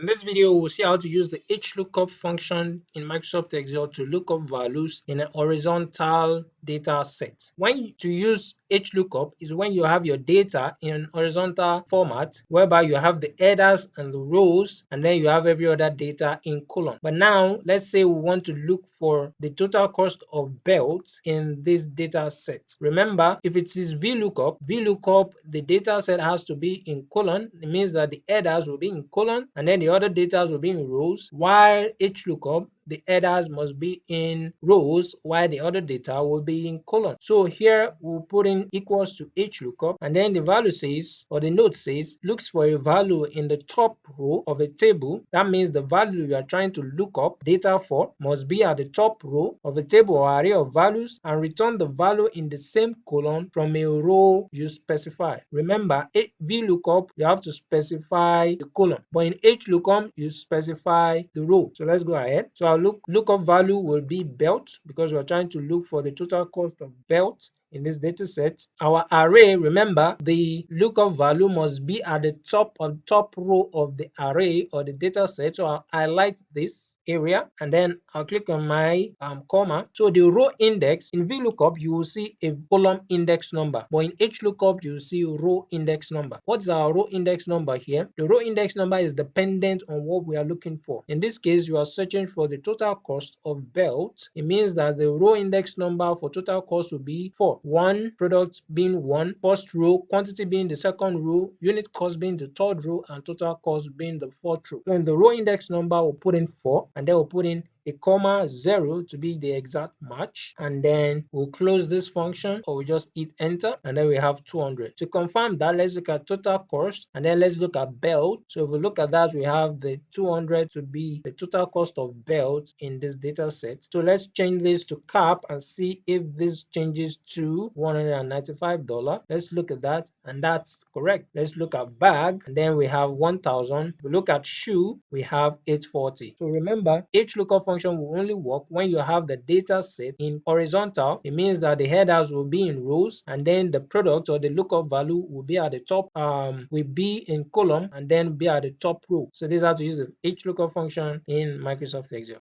In this video, we'll see how to use the Hlookup function in Microsoft Excel to look up values in a horizontal data set. When to use Hlookup is when you have your data in horizontal format, whereby you have the headers and the rows, and then you have every other data in column. But now, let's say we want to look for the total cost of belts in this data set. Remember, if it is Vlookup, the data set has to be in column. It means that the headers will be in column, and then the other data will be in rows, while Hlookup, the headers must be in rows while the other data will be in column. So here we'll put in equals to Hlookup, and then the value says, or the note says, looks for a value in the top row of a table. That means the value you are trying to look up data for must be at the top row of a table or array of values, and return the value in the same column from a row you specify. Remember, Vlookup, you have to specify the column, but in Hlookup you specify the row. So let's go ahead. So our lookup value will be belt, because we're trying to look for the total cost of belt in this data set. Our array, remember, the lookup value must be at the top row of the array or the data set. So I'll highlight this area, and then I'll click on my comma. So the row index in Vlookup, you will see a column index number, but in Hlookup you will see row index number. What's our row index number here? The row index number is dependent on what we are looking for. In this case, you are searching for the total cost of belt. It means that the row index number for total cost will be 4. 1, product being 1, first row, quantity being the second row, unit cost being the third row, and total cost being the fourth row. Then the row index number will put in 4, and then we'll put in a comma 0 to be the exact match, and then we'll close this function, or we just hit enter, and then we have 200. To confirm that, let's look at total cost, and then let's look at belt. So if we look at that, we have the 200 to be the total cost of belt in this data set. So let's change this to cap and see if this changes to $195. Let's look at that, and that's correct. Let's look at bag, and then we have 1000. If we look at shoe, we have 840. So remember, Hlookup function will only work when you have the data set in horizontal. It means that the headers will be in rows, and then the product or the lookup value will be at the top, will be in column, and then be at the top row. So this is how to use the Hlookup function in Microsoft Excel.